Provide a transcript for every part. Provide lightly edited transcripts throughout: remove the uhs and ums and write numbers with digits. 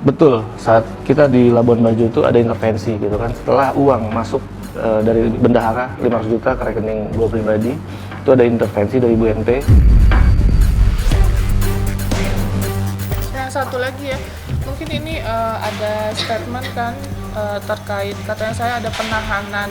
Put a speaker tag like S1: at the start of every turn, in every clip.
S1: Betul, saat kita di Labuan Bajo itu ada intervensi gitu kan, setelah uang masuk dari bendahara 500 juta ke rekening gue pribadi, itu ada intervensi dari Bu NP.
S2: Yang satu lagi ya, mungkin ini ada statement kan terkait katanya saya ada penahanan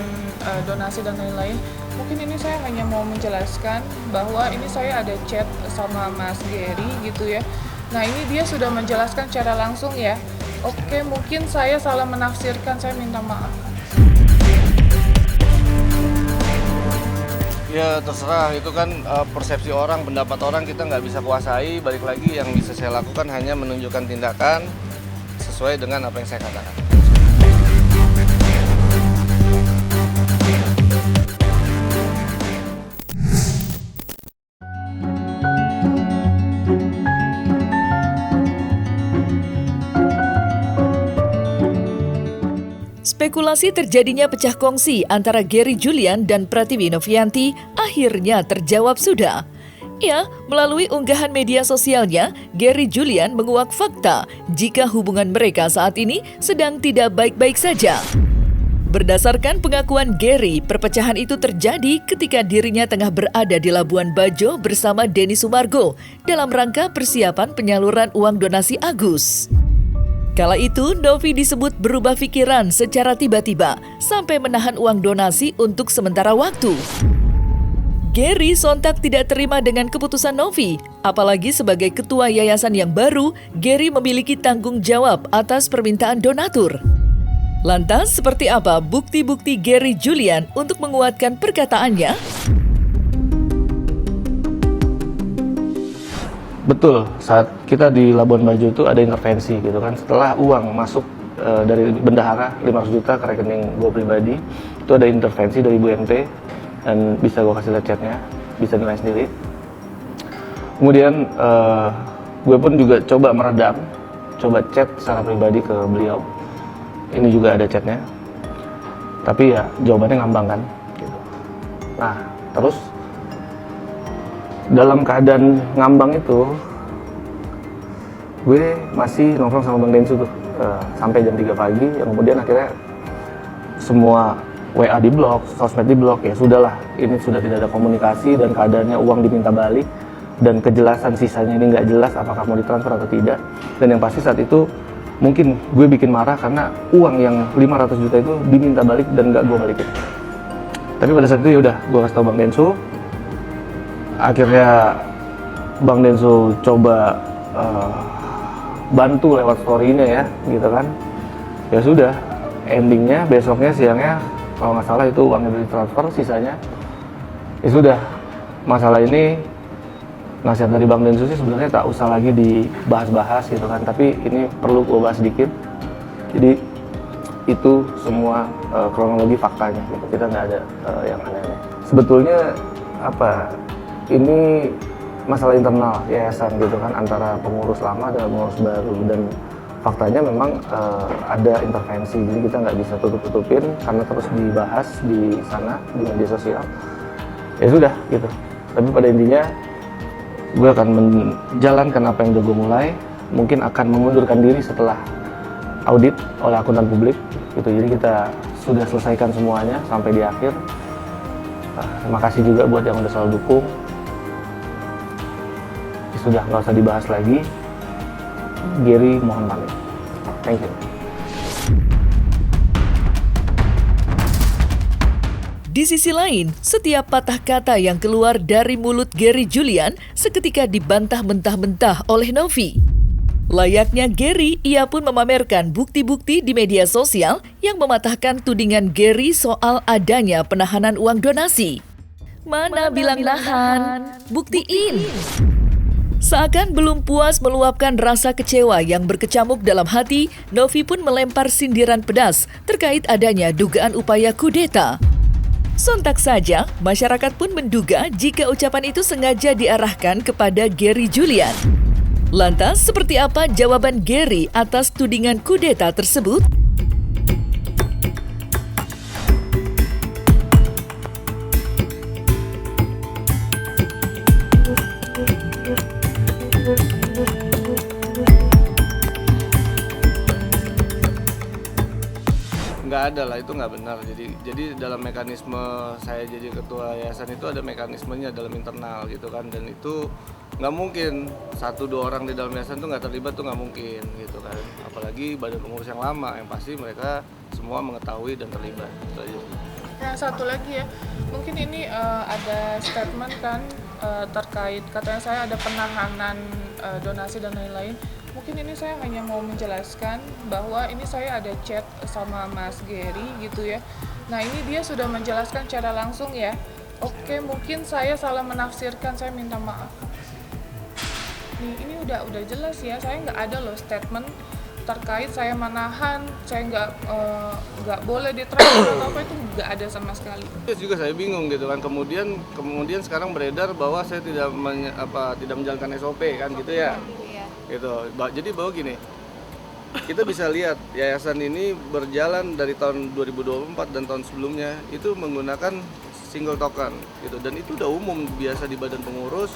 S2: donasi dan lain-lain. Mungkin ini saya hanya mau menjelaskan bahwa ini saya ada chat sama Mas Gary gitu ya. Nah ini dia sudah menjelaskan secara langsung ya. Oke, mungkin saya salah menafsirkan, saya minta maaf.
S3: Ya terserah, itu kan persepsi orang, pendapat orang kita nggak bisa kuasai. Balik lagi yang bisa saya lakukan hanya menunjukkan tindakan sesuai dengan apa yang saya katakan.
S4: Spekulasi terjadinya pecah kongsi antara Gary Julian dan Pratiwi Novianti akhirnya terjawab sudah. Ya, melalui unggahan media sosialnya, Gary Julian menguak fakta jika hubungan mereka saat ini sedang tidak baik-baik saja. Berdasarkan pengakuan Gary, perpecahan itu terjadi ketika dirinya tengah berada di Labuan Bajo bersama Denny Sumargo dalam rangka persiapan penyaluran uang donasi Agus. Kala itu, Novi disebut berubah pikiran secara tiba-tiba sampai menahan uang donasi untuk sementara waktu. Gary sontak tidak terima dengan keputusan Novi, apalagi sebagai ketua yayasan yang baru, Gary memiliki tanggung jawab atas permintaan donatur. Lantas, seperti apa bukti-bukti Gary Julian untuk menguatkan perkataannya?
S1: Betul, saat kita di Labuan Bajo itu ada intervensi gitu kan, setelah uang masuk dari bendahara 500 juta ke rekening gue pribadi, itu ada intervensi dari Bu NP, dan bisa gue kasih lihat chatnya, bisa nilai sendiri. Kemudian gue pun juga coba meredam, coba chat secara pribadi ke beliau, ini juga ada chatnya, tapi ya jawabannya ngambang kan gitu. Nah terus dalam keadaan ngambang itu, gue masih nongkrong sama Bang Densu tuh sampai jam 3 pagi. Yang kemudian akhirnya semua WA di blok, sosmed di blok. Ya sudahlah, ini sudah tidak ada komunikasi dan keadaannya uang diminta balik dan kejelasan sisanya ini nggak jelas apakah mau ditransfer atau tidak. Dan yang pasti saat itu mungkin gue bikin marah karena uang yang 500 juta itu diminta balik dan nggak gue balikin. Tapi pada saat itu ya udah, gue kasih tau Bang Densu. Akhirnya Bang Densu coba bantu lewat story-nya ya, gitu kan. Ya sudah, endingnya besoknya siangnya kalau nggak salah itu uangnya ditransfer, sisanya ya sudah. Masalah ini nasihat dari Bang Densu sih sebenarnya tak usah lagi dibahas-bahas gitu kan, tapi ini perlu gue bahas sedikit. Jadi itu semua kronologi faktanya gitu. Kita nggak ada yang aneh-aneh. Sebetulnya ini masalah internal yayasan gitu kan, antara pengurus lama dan pengurus baru, dan faktanya memang ada intervensi, jadi kita nggak bisa tutup-tutupin karena terus dibahas di sana di media sosial. Ya sudah gitu. Tapi pada intinya gue akan menjalankan apa yang udah gue mulai, mungkin akan mengundurkan diri setelah audit oleh akuntan publik gitu. Jadi kita sudah selesaikan semuanya sampai di akhir. Terima kasih juga buat yang udah selalu dukung. Sudah nggak usah dibahas lagi. Gary mohon pamit. Thank you.
S4: Di sisi lain, setiap patah kata yang keluar dari mulut Gary Julian seketika dibantah mentah-mentah oleh Novi. Layaknya Gary, ia pun memamerkan bukti-bukti di media sosial yang mematahkan tudingan Gary soal adanya penahanan uang donasi. Mana bilang nahan? Buktiin! Seakan belum puas meluapkan rasa kecewa yang berkecamuk dalam hati, Novi pun melempar sindiran pedas terkait adanya dugaan upaya kudeta. Sontak saja, masyarakat pun menduga jika ucapan itu sengaja diarahkan kepada Gary Julian. Lantas, seperti apa jawaban Gary atas tudingan kudeta tersebut?
S3: nggak ada lah, itu nggak benar. Jadi dalam mekanisme saya jadi ketua yayasan itu ada mekanismenya dalam internal gitu kan, dan itu nggak mungkin 1-2 orang di dalam yayasan tuh nggak terlibat, tuh nggak mungkin gitu kan, apalagi badan pengurus yang lama, yang pasti mereka semua mengetahui dan terlibat gitu aja.
S2: Yang satu lagi ya, mungkin ini ada statement kan terkait katanya saya ada penahanan donasi dan lain-lain. Mungkin ini saya hanya mau menjelaskan bahwa ini saya ada chat sama Mas Gary gitu ya. Nah ini dia sudah menjelaskan secara langsung ya. Oke, mungkin saya salah menafsirkan, saya minta maaf. Nih ini udah jelas ya, saya nggak ada loh statement terkait saya menahan, saya nggak boleh ditransfer atau apa, itu nggak ada sama sekali.
S3: Itu juga saya bingung gitu kan. Kemudian sekarang beredar bahwa saya tidak menjalankan SOP kan gitu ya. Gitu. Jadi bahwa gini, kita bisa lihat yayasan ini berjalan dari tahun 2024 dan tahun sebelumnya itu menggunakan single token gitu, dan itu udah umum biasa di badan pengurus,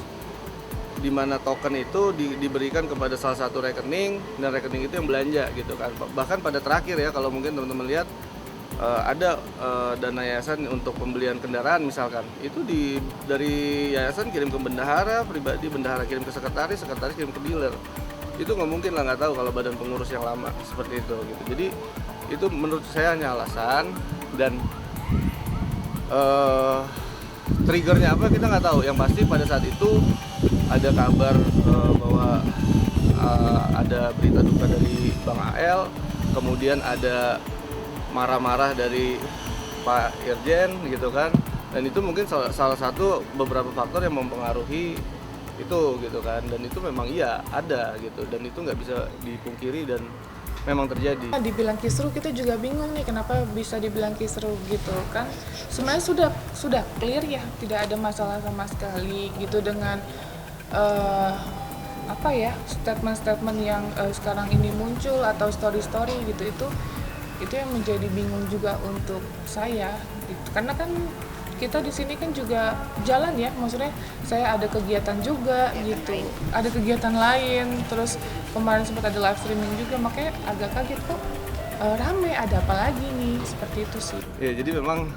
S3: di mana token itu diberikan kepada salah satu rekening, dan rekening itu yang belanja gitu kan. Bahkan pada terakhir ya, kalau mungkin teman-teman lihat ada dana yayasan untuk pembelian kendaraan misalkan, itu dari yayasan kirim ke bendahara pribadi, bendahara kirim ke sekretaris, sekretaris kirim ke dealer. Itu nggak mungkin lah, nggak tahu kalau badan pengurus yang lama seperti itu gitu. Jadi itu menurut saya hanya alasan, dan triggernya apa kita nggak tahu. Yang pasti pada saat itu ada kabar bahwa ada berita duka dari Bang AL, kemudian ada marah-marah dari Pak Irjen gitu kan, dan itu mungkin salah satu beberapa faktor yang mempengaruhi itu gitu kan, dan itu memang iya ada gitu, dan itu nggak bisa dipungkiri dan memang terjadi.
S2: Dibilang kisruh, kita juga bingung nih kenapa bisa dibilang kisruh gitu kan. Sebenarnya sudah clear ya, tidak ada masalah sama sekali gitu dengan statement-statement yang sekarang ini muncul atau story-story gitu. Itu yang menjadi bingung juga untuk saya gitu. Karena kan kita di sini kan juga jalan ya, maksudnya saya ada kegiatan juga gitu, ada kegiatan lain, terus kemarin sempat ada live streaming juga, makanya agak kaget kok rame, ada apa lagi nih, seperti itu sih.
S3: Ya jadi memang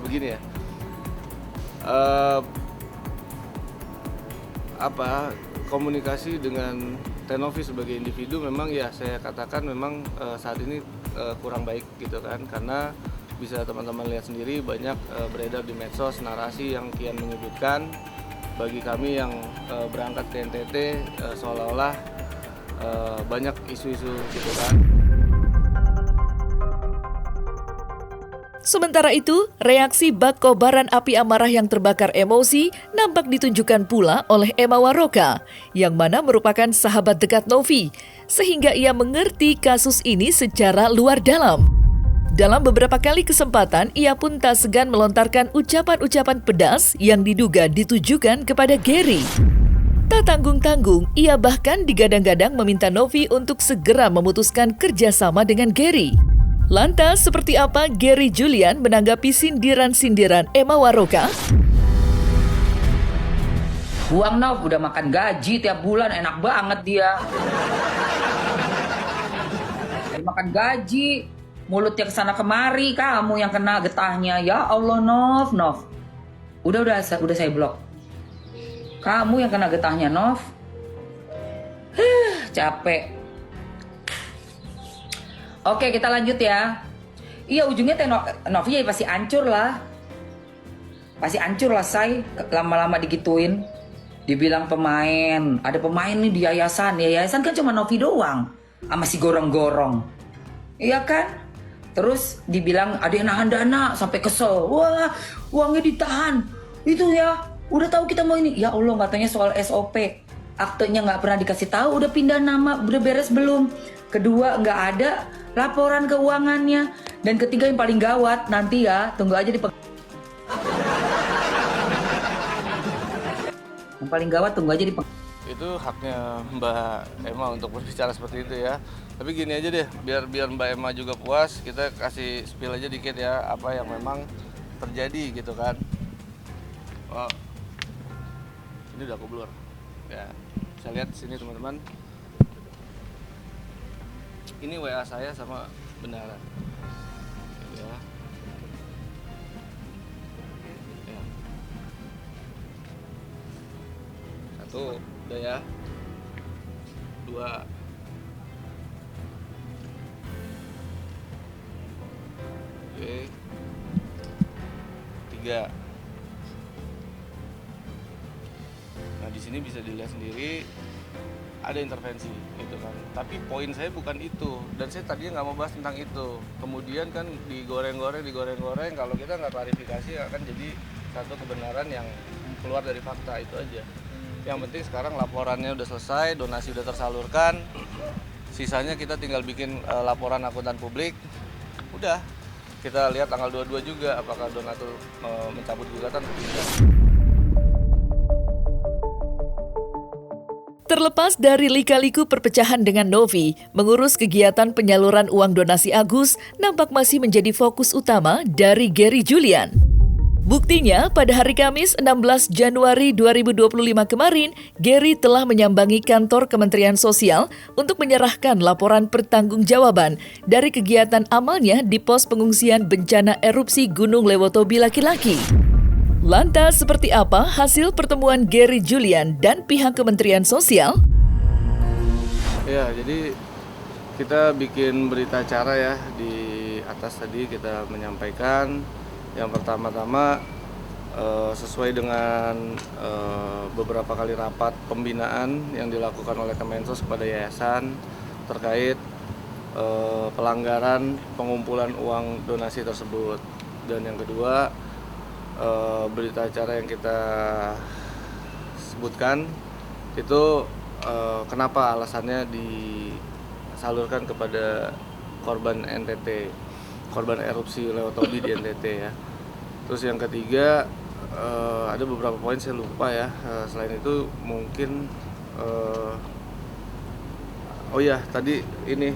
S3: begini ya, komunikasi dengan Tenovi sebagai individu memang ya saya katakan memang saat ini kurang baik gitu kan, karena bisa teman-teman lihat sendiri banyak beredar di medsos narasi yang kian menyebutkan bagi kami yang berangkat ke NTT seolah-olah banyak isu-isu gitu kan.
S4: Sementara itu, reaksi bak kobaran api amarah yang terbakar emosi nampak ditunjukkan pula oleh Emma Waroka, yang mana merupakan sahabat dekat Novi, sehingga ia mengerti kasus ini secara luar dalam. Dalam beberapa kali kesempatan, ia pun tak segan melontarkan ucapan-ucapan pedas yang diduga ditujukan kepada Gary. Tak tanggung-tanggung, ia bahkan digadang-gadang meminta Novi untuk segera memutuskan kerjasama dengan Gary. Lantas, seperti apa Gary Julian menanggapi sindiran-sindiran Emma Waroka?
S5: Buang Nov, udah makan gaji tiap bulan, enak banget dia. Makan gaji, mulutnya kesana kemari, kamu yang kena getahnya. Ya Allah, Nov. Udah saya blok. Kamu yang kena getahnya, Nov. Capek. Oke, kita lanjut ya. Iya, ujungnya Novi ya pasti hancur lah. Say. Lama-lama digituin. Dibilang pemain. Ada pemain nih di yayasan. Ya, yayasan kan cuma Novi doang. Sama si gorong-gorong. Iya kan? Terus dibilang ada yang nahan dana sampai kesel. Wah, uangnya ditahan. Itu ya, udah tahu kita mau ini. Ya Allah, katanya soal SOP. Aktenya nggak pernah dikasih tahu, udah pindah nama, udah beres belum? Kedua, nggak ada laporan keuangannya. Dan ketiga yang paling gawat, nanti ya, tunggu aja yang paling gawat tunggu aja
S3: Itu haknya Mbak Emma untuk berbicara seperti itu ya. Tapi gini aja deh, biar Mbak Emma juga puas, kita kasih spill aja dikit ya apa yang memang terjadi gitu kan. Oh, ini udah aku blur. Ya, saya lihat sini teman-teman. Ini WA saya sama bendahara. Ya. Ya. Satu, udah ya. Dua. Oke. Tiga. Nah, di sini bisa dilihat sendiri ada intervensi gitu kan. Tapi poin saya bukan itu, dan saya tadinya nggak mau bahas tentang itu. Kemudian kan digoreng-goreng, kalau kita nggak klarifikasi akan jadi satu kebenaran yang keluar dari fakta, itu aja. Yang penting sekarang laporannya udah selesai, donasi udah tersalurkan, sisanya kita tinggal bikin laporan akuntan publik. Udah, kita lihat tanggal 22 juga apakah donatur mencabut gugatan atau tidak.
S4: Terlepas dari lika-liku perpecahan dengan Novi, mengurus kegiatan penyaluran uang donasi Agus nampak masih menjadi fokus utama dari Gery Julian. Buktinya, pada hari Kamis 16 Januari 2025 kemarin, Gery telah menyambangi kantor Kementerian Sosial untuk menyerahkan laporan pertanggungjawaban dari kegiatan amalnya di pos pengungsian bencana erupsi Gunung Lewotobi laki-laki. Lantas, seperti apa hasil pertemuan Gery Julian dan pihak Kementerian Sosial?
S3: Ya, jadi kita bikin berita acara ya, di atas tadi kita menyampaikan yang pertama-tama sesuai dengan beberapa kali rapat pembinaan yang dilakukan oleh Kemensos kepada yayasan terkait pelanggaran pengumpulan uang donasi tersebut. Dan yang kedua, berita acara yang kita sebutkan itu kenapa alasannya disalurkan kepada korban NTT, korban erupsi Lewotobi di NTT ya. Terus yang ketiga, ada beberapa poin saya lupa ya. Selain itu mungkin oh ya, tadi ini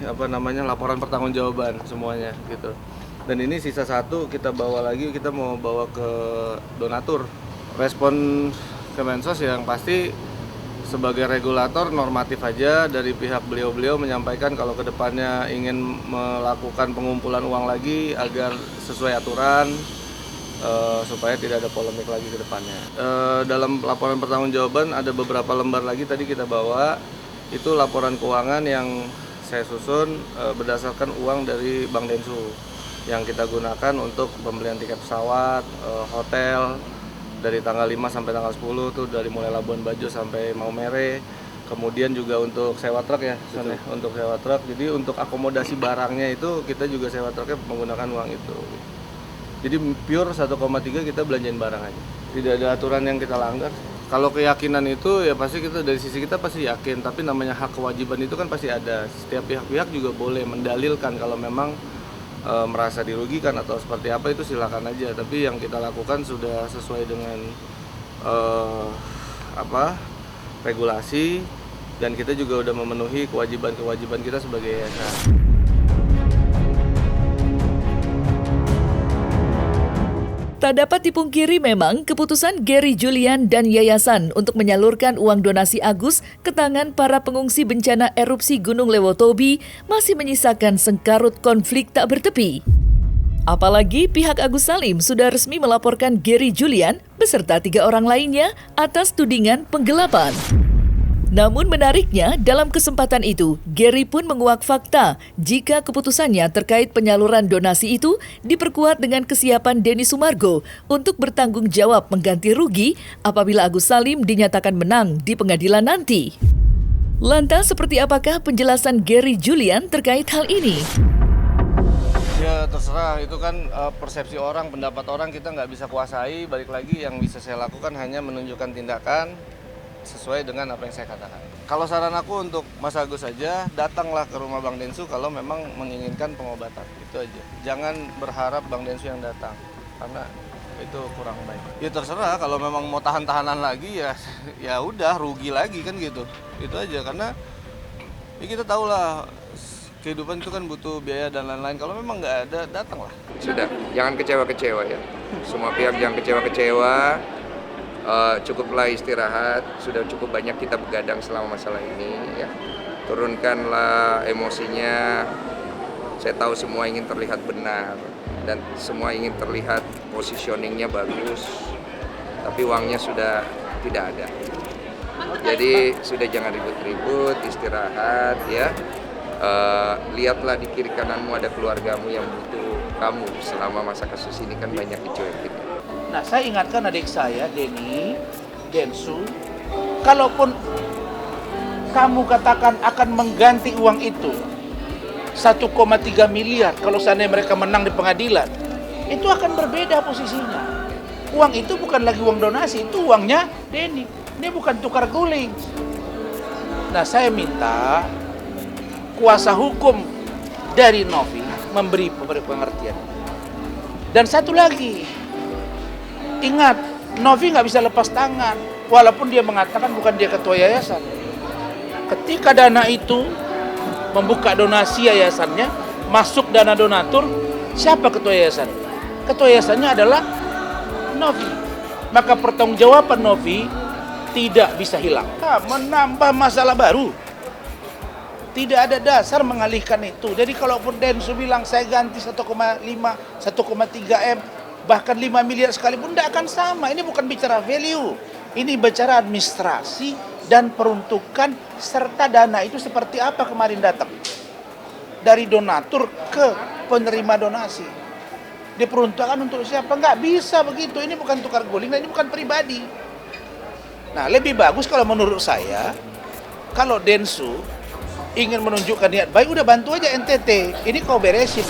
S3: laporan pertanggungjawaban semuanya gitu. Dan ini sisa satu kita bawa lagi, kita mau bawa ke donatur. Respon Kemensos yang pasti sebagai regulator normatif aja, dari pihak beliau menyampaikan kalau kedepannya ingin melakukan pengumpulan uang lagi agar sesuai aturan, supaya tidak ada polemik lagi ke depannya. Dalam laporan pertanggungjawaban ada beberapa lembar lagi tadi kita bawa, itu laporan keuangan yang saya susun berdasarkan uang dari Bank Densu yang kita gunakan untuk pembelian tiket pesawat, hotel dari tanggal 5 sampai tanggal 10 tuh, dari mulai Labuan Bajo sampai Maumere. Kemudian juga untuk sewa truk ya, untuk sewa truk. Jadi untuk akomodasi barangnya itu kita juga sewa truknya menggunakan uang itu. Jadi pure 1,3 kita belanjain barang aja. Tidak ada aturan yang kita langgar. Kalau keyakinan itu ya pasti kita dari sisi kita pasti yakin, tapi namanya hak kewajiban itu kan pasti ada. Setiap pihak-pihak juga boleh mendalilkan kalau memang merasa dirugikan atau seperti apa, itu silakan aja. Tapi yang kita lakukan sudah sesuai dengan regulasi, dan kita juga udah memenuhi kewajiban kita sebagai yayasan.
S4: Tak dapat dipungkiri memang keputusan Gery Julian dan yayasan untuk menyalurkan uang donasi Agus ke tangan para pengungsi bencana erupsi Gunung Lewotobi masih menyisakan sengkarut konflik tak bertepi. Apalagi pihak Agus Salim sudah resmi melaporkan Gery Julian beserta 3 orang lainnya atas tudingan penggelapan. Namun menariknya, dalam kesempatan itu, Gery pun menguak fakta jika keputusannya terkait penyaluran donasi itu diperkuat dengan kesiapan Denny Sumargo untuk bertanggung jawab mengganti rugi apabila Agus Salim dinyatakan menang di pengadilan nanti. Lantas, seperti apakah penjelasan Gery Julian terkait hal ini?
S3: Ya terserah, itu kan persepsi orang, pendapat orang, kita nggak bisa kuasai. Balik lagi, yang bisa saya lakukan hanya menunjukkan tindakan sesuai dengan apa yang saya katakan. Kalau saran aku untuk Mas Agus saja, datanglah ke rumah Bang Densu kalau memang menginginkan pengobatan, itu aja. Jangan berharap Bang Densu yang datang, karena itu kurang baik. Ya terserah, kalau memang mau tahan-tahanan lagi ya udah, rugi lagi kan gitu. Itu aja, karena ya kita tahu lah kehidupan itu kan butuh biaya dan lain-lain. Kalau memang nggak ada, datanglah.
S6: Sudah, jangan kecewa-kecewa ya. Semua pihak jangan kecewa-kecewa. Cukuplah istirahat, sudah cukup banyak kita begadang selama masalah ini ya. Turunkanlah emosinya. Saya tahu semua ingin terlihat benar. dan semua ingin terlihat positioningnya bagus, tapi uangnya sudah tidak ada. Jadi sudah jangan ribut-ribut, istirahat ya. Lihatlah di kiri kananmu ada keluargamu yang butuh kamu selama masa kasus ini, kan banyak dicuekin.
S7: Nah, saya ingatkan adik saya, Denny, Densu, kalaupun kamu katakan akan mengganti uang itu 1,3 miliar kalau seandainya mereka menang di pengadilan, itu akan berbeda posisinya. Uang itu bukan lagi uang donasi, itu uangnya Denny. Ini bukan tukar guling. Nah, saya minta kuasa hukum dari Novi memberi pengertian. Dan satu lagi, ingat, Novi nggak bisa lepas tangan, walaupun dia mengatakan bukan dia ketua yayasan. Ketika dana itu membuka donasi yayasannya, masuk dana donatur, siapa ketua yayasan? Ketua yayasannya adalah Novi. Maka pertanggungjawaban Novi tidak bisa hilang. Menambah masalah baru. Tidak ada dasar mengalihkan itu. Jadi kalaupun Densu bilang saya ganti 1,5, 1,3 M, bahkan 5 miliar sekalipun tidak akan sama. Ini bukan bicara value. Ini bicara administrasi dan peruntukan serta dana itu seperti apa kemarin datang. Dari donatur ke penerima donasi. Diperuntukkan untuk siapa? Nggak bisa begitu. Ini bukan tukar guling dan ini bukan pribadi. Nah, lebih bagus kalau menurut saya, kalau Densu ingin menunjukkan niat baik, udah bantu aja NTT. Ini kau beresin.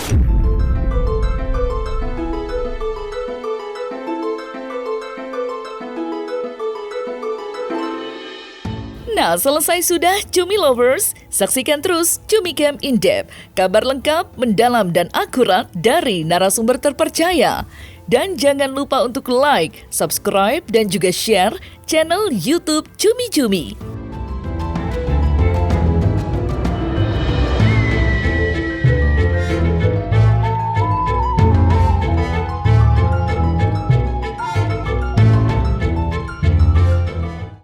S4: Nah, selesai sudah Cumi Lovers. Saksikan terus Cumi Camp In Depth, kabar lengkap, mendalam, dan akurat dari narasumber terpercaya. Dan jangan lupa untuk like, subscribe, dan juga share channel YouTube Cumi Cumi.